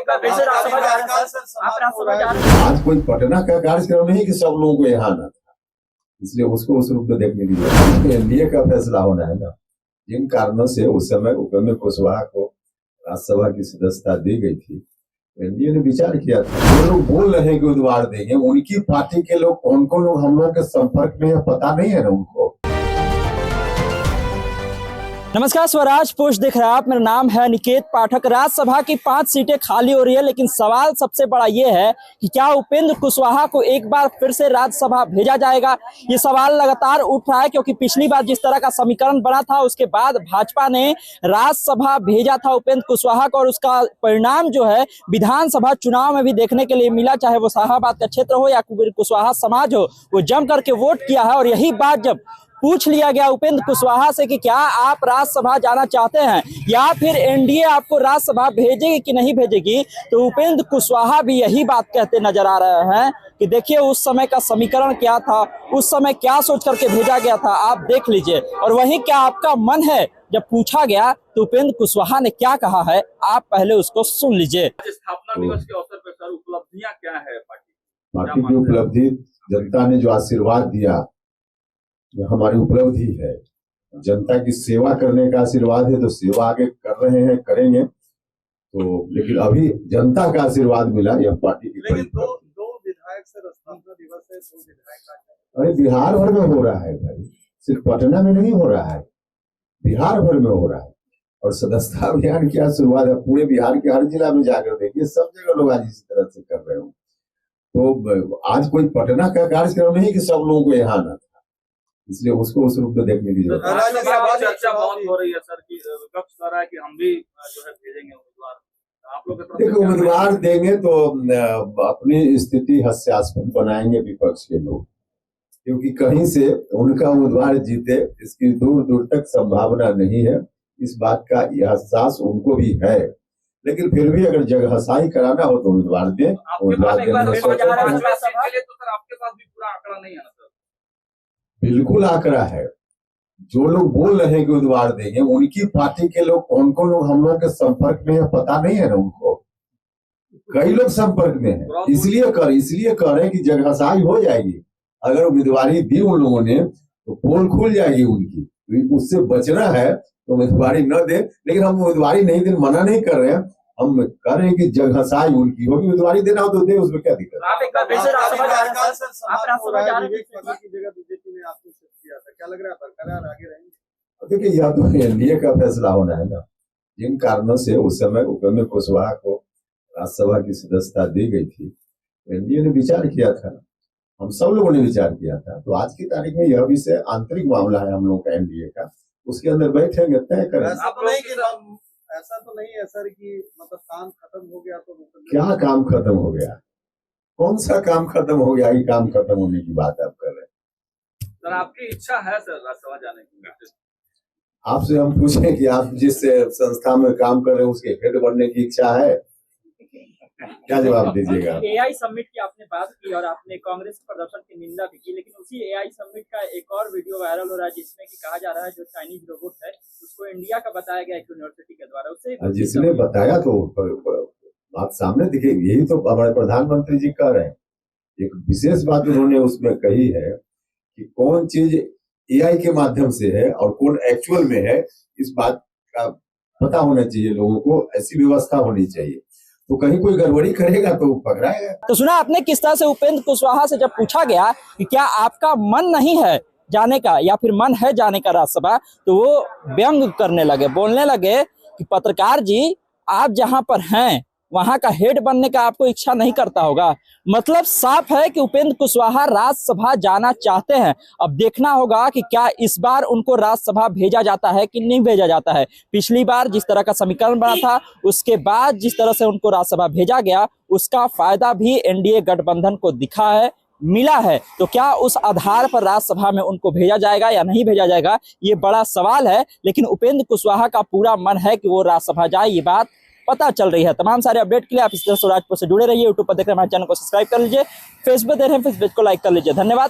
आज कोई पटना का कार्यक्रम नहीं कि सब लोगों को यहाँ आना था, इसलिए उसको उस रूप में देखने की जरूरत है। एनडीए का फैसला होना है ना। जिन कारणों से उस समय उपेंद्र कुशवाहा को राज्यसभा की सदस्यता दी गई थी, एनडीए ने विचार किया था। जो लोग बोल रहे हैं कि उम्मीदवार देंगे, उनकी पार्टी के लोग कौन कौन लोग हम लोग के संपर्क में है पता नहीं है ना उनको। नमस्कार, स्वराज पोस्ट देख रहे हैं आप। मेरा नाम है निकेत पाठक। राज्यसभा की 5 सीटें खाली हो रही है, लेकिन सवाल सबसे बड़ा ये है कि क्या उपेंद्र कुशवाहा को एक बार फिर से राज्यसभा भेजा जाएगा। ये सवाल लगातार उठ रहा है क्योंकि पिछली बार जिस तरह का समीकरण बना था उसके बाद भाजपा ने राज्यसभा भेजा था उपेंद्र कुशवाहा को, और उसका परिणाम जो है विधानसभा चुनाव में भी देखने के लिए मिला। चाहे वो शाहाबाद का क्षेत्र हो या कुशवाहा समाज हो, वो जम करके वोट किया है। और यही बात जब पूछ लिया गया उपेंद्र कुशवाहा से कि क्या आप राज्यसभा जाना चाहते हैं या फिर एनडीए आपको राज्यसभा भेजेगी कि नहीं भेजेगी, तो उपेंद्र कुशवाहा भी यही बात कहते नजर आ रहे हैं कि देखिए उस समय का समीकरण क्या था, उस समय क्या सोच करके भेजा गया था, आप देख लीजिए। और वही क्या आपका मन है, जब पूछा गया तो उपेंद्र कुशवाहा ने क्या कहा है, आप पहले उसको सुन लीजिए। स्थापना दिवस के अवसर पर सर उपलब्धियां क्या है पार्टी की उपलब्धि, जनता ने जो आशीर्वाद दिया जो हमारी उपलब्धि है। जनता की सेवा करने का आशीर्वाद है, तो सेवा आगे कर रहे हैं, करेंगे तो। लेकिन अभी जनता का आशीर्वाद मिला, यह पार्टी की। लेकिन दो विधायक से स्थापना दिवस है, 2 विधायक। अरे बिहार भर में हो रहा है भाई, सिर्फ पटना में नहीं हो रहा है, बिहार भर में हो रहा है। और सदस्यता अभियान की शुरुआत है पूरे बिहार के हर जिला में जाकर देखिए, सब जगह लोग आज इसी तरह से कर रहे हो। तो आज कोई पटना का कार्यक्रम नहीं कि सब लोगों को यहाँ आना था, इसलिए उसको उस रूप में देखने की जरूरत है। चर्चा बहुत हो रही है सर की विपक्ष कह रहा है कि हम भी जो है भेजेंगे उम्मीदवार। आप लोग देखो, उम्मीदवार देंगे तो अपनी स्थिति हास्यास्पद बनाएंगे विपक्ष के लोग, क्योंकि कहीं से उनका उम्मीदवार जीते इसकी दूर दूर तक संभावना नहीं है। इस बात का एहसास उनको भी है, लेकिन फिर भी अगर जगहसाई कराना हो तो उम्मीदवार दें। आपके पास भी पूरा आंकड़ा नहीं है। बिल्कुल आंकड़ा है। जो लोग बोल रहे हैं कि उम्मीदवार देंगे, उनकी पार्टी के लोग कौन कौन लोग हम लोग के संपर्क में है पता नहीं है ना उनको। कई लोग संपर्क में है, इसलिए कर रहे हैं कि जगहसाई हो जाएगी। अगर उम्मीदवारी दी उन लोगों ने तो पोल खुल जाएगी उनकी। उससे बचना है तो उम्मीदवारी न दे, लेकिन हम उम्मीदवारी नहीं देने मना नहीं कर रहे हैं। हम कह रहे हैं कि जगहसाई उनकी होगी, उम्मीदवारी देना हो तो दे, उसमें क्या दिक्कत है। क्या लग रहा है बरकरार आगे रहेंगे? देखिए, यह तो एनडीए का फैसला होना है ना। जिन कारणों से उस समय उपेंद्र कुशवाहा को राज्यसभा की सदस्यता दी गई थी, एनडीए ने विचार किया था, हम सब लोगों ने विचार किया था। तो आज की तारीख में यह विषय आंतरिक मामला है हम लोग का एनडीए का, उसके अंदर बैठेंगे तय करेंगे। ऐसा तो नहीं है सर कि मतलब काम खत्म हो गया तो क्या काम खत्म हो गया? कौन सा काम खत्म हो गया? ये काम खत्म होने की बात आप कर रहे हैं। सर आपकी इच्छा है सर राज्यसभा जाने की? आपसे हम पूछें कि आप जिस संस्था में काम कर रहे हैं उसके हेड बनने की इच्छा है, क्या जवाब दीजिएगा? एआई समिट की आपने बात की और आपने कांग्रेस के प्रदर्शन की निंदा भी की, लेकिन उसी एआई समिट का एक और वीडियो वायरल हो रहा है जिसमें कि कहा जा रहा है जो चाइनीज रोबोट है उसको इंडिया का बताया गया एक यूनिवर्सिटी के द्वारा। उससे जिसने बताया तो बात सामने दिखे। यही तो हमारे प्रधानमंत्री जी कह रहे हैं। एक विशेष बात उन्होंने उसमें कही है कि कौन चीज एआई के माध्यम से है और कौन एक्चुअल में है, इस बात का पता होना चाहिए लोगों को। ऐसी व्यवस्था होनी चाहिए, तो कहीं कोई गड़बड़ी करेगा तो पकड़ाएगा। तो सुना आपने किस तरह से उपेंद्र कुशवाहा से जब पूछा गया कि क्या आपका मन नहीं है जाने का या फिर मन है जाने का राज्यसभा, तो वो व्यंग करने लगे, बोलने लगे कि पत्रकार जी आप जहां पर हैं वहां का हेड बनने का आपको इच्छा नहीं करता होगा। मतलब साफ है कि उपेंद्र कुशवाहा राज्यसभा जाना चाहते हैं। अब देखना होगा कि क्या इस बार उनको राज्यसभा भेजा जाता है कि नहीं भेजा जाता है। पिछली बार जिस तरह का समीकरण बना था उसके बाद जिस तरह से उनको राज्यसभा भेजा गया, उसका फायदा भी एनडीए गठबंधन को दिखा है, मिला है। तो क्या उस आधार पर राज्यसभा में उनको भेजा जाएगा या नहीं भेजा जाएगा, ये बड़ा सवाल है। लेकिन उपेंद्र कुशवाहा का पूरा मन है कि वो राज्यसभा जाए, ये बात पता चल रही है। तमाम सारे अपडेट के लिए आप इस तरह स्वराज पोस्ट से जुड़े रहिए। यूट्यूब पर देख रहे हैं हमारे चैनल को सब्सक्राइब कर लीजिए, फेसबुक देख रहे हैं फेसबुक को लाइक कर लीजिए। धन्यवाद।